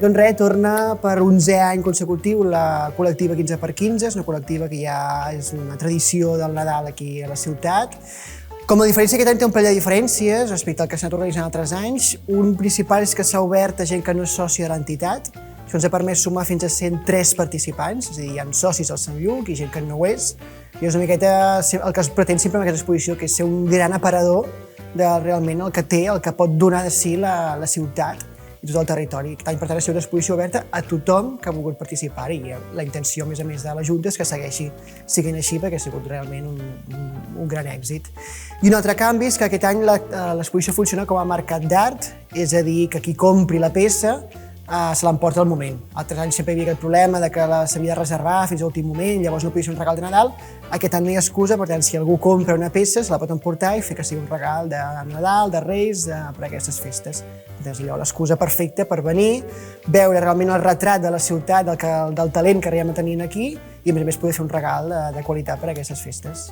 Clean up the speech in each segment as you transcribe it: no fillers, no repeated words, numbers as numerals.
Doncs res, torna per 11è any consecutiu la col·lectiva 15x15, és una col·lectiva que ja és una tradició del Nadal aquí a la ciutat. Com a diferència, aquest any té un parell de diferències respecte al que s'ha anat organitzant altres anys. Un principal és que s'ha obert a gent que no és sòcia de l'entitat. Això ens ha permès sumar fins a 103 participants, és a dir, hi ha socis al Sant Lluc i gent que no ho és. I és una miqueta el que es pretén sempre amb aquesta exposició, que és ser un gran aparador de realment el que té, el que pot donar de si la ciutat i tot el territori. Aquest any, per tant, ha sigut una exposició oberta a tothom que ha volgut participar i la intenció, a més de la Junta, és que segueixi siguent així perquè ha sigut realment un gran èxit. I un altre canvi és que aquest any l'exposició funciona com a mercat d'art, és a dir, que qui compri la peça se l'emporta al moment. Altres anys sempre hi havia aquest problema de que s'havia de reservar fins a l'últim moment, llavors no podia ser un regal de Nadal. Aquest any no hi ha excusa, per tant, si algú compra una peça, se la pot emportar i fer que sigui un regal de Nadal, de Reis, per aquestes festes. És allò, l'excusa perfecta per venir, veure realment el retrat de la ciutat, del talent que arribem a tenir aquí i, a més, poder fer un regal de qualitat per a aquestes festes.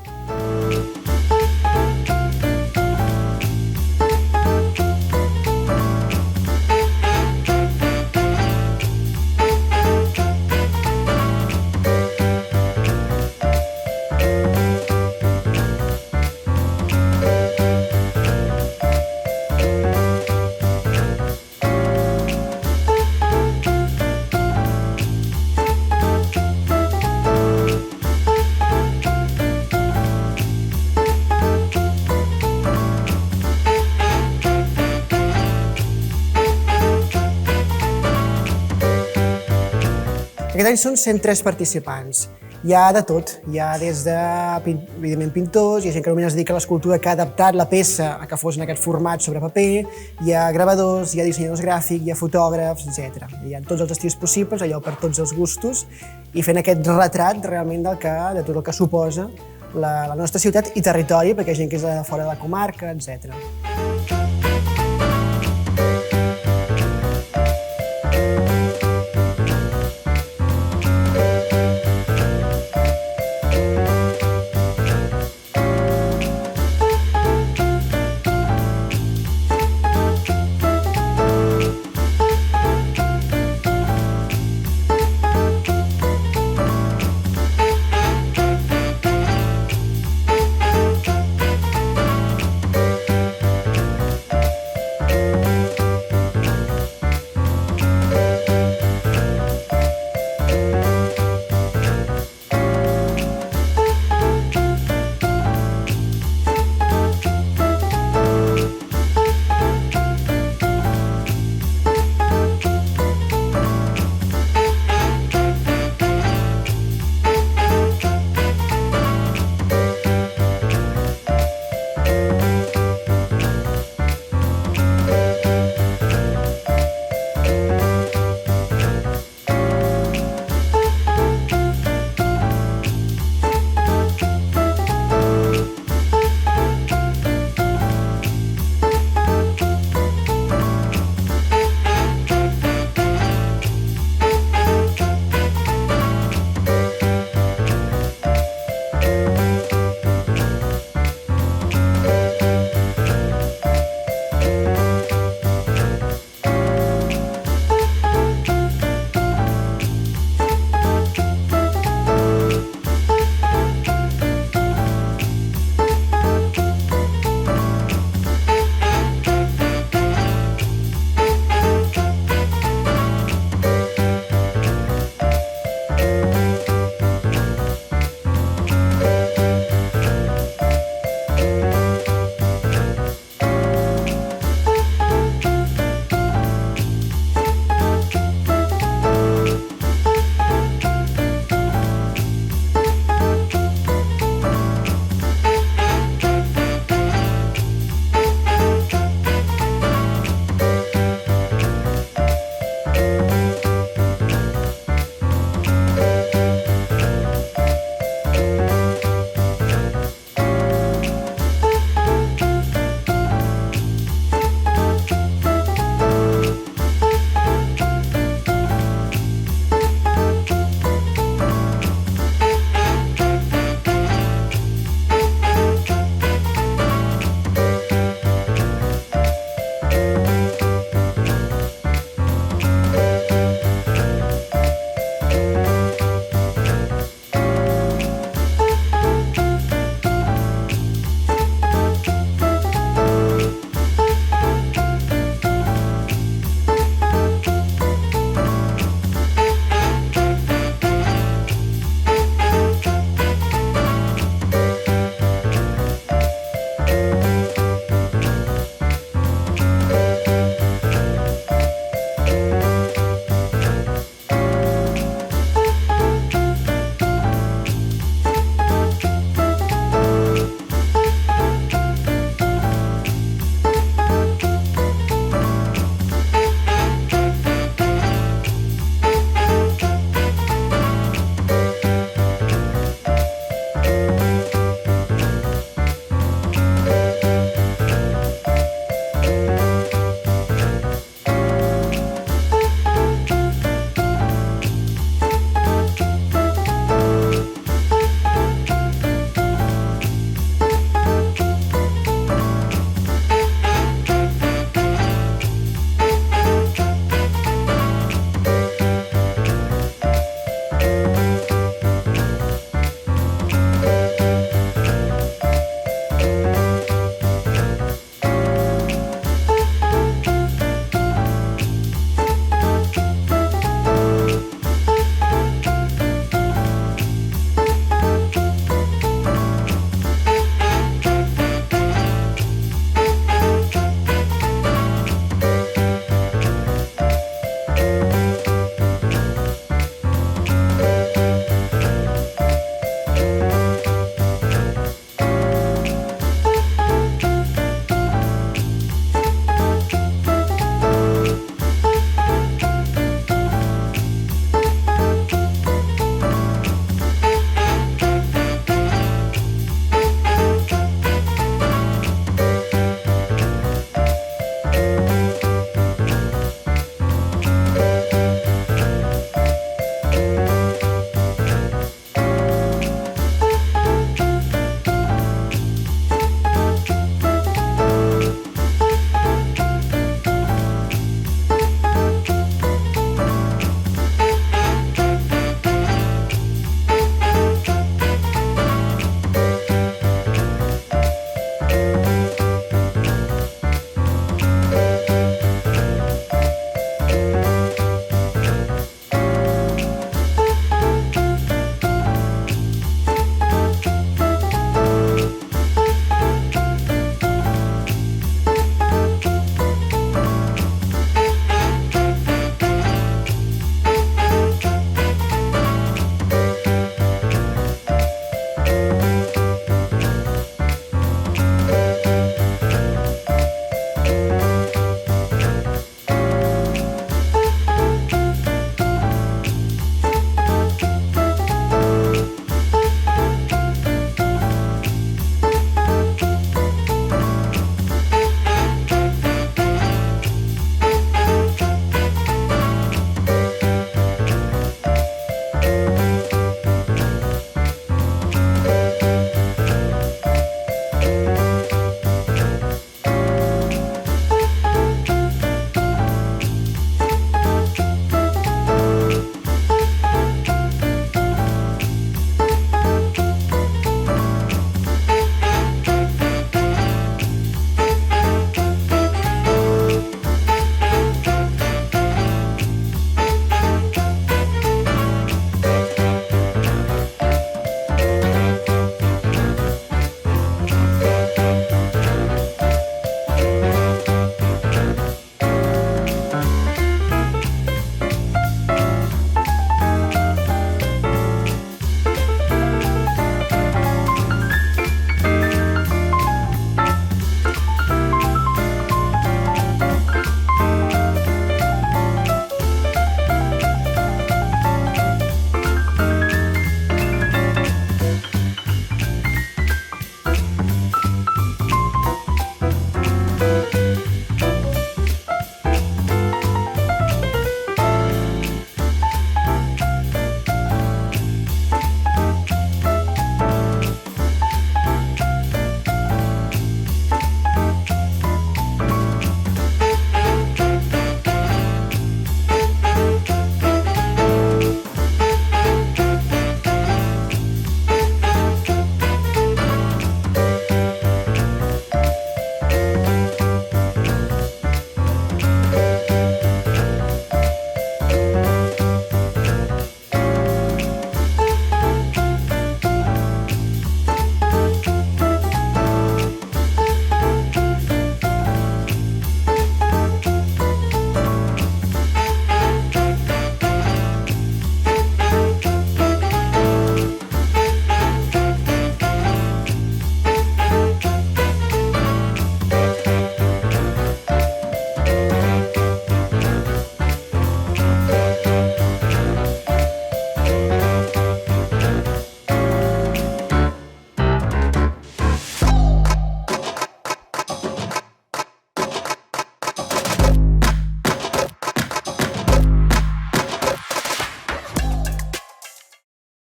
Aquest any són 103 participants. Hi ha de tot, hi ha des de, evidentment, pintors, hi ha gent que només es dedica a l'escultura que ha adaptat la peça a que fos en aquest format sobre paper, hi ha gravadors, hi ha dissenyadors gràfics, hi ha fotògrafs, etc. Hi ha tots els estils possibles, allò per tots els gustos, i fent aquest retrat realment de tot el que suposa la nostra ciutat i territori, perquè hi ha gent que és de fora de la comarca, etc.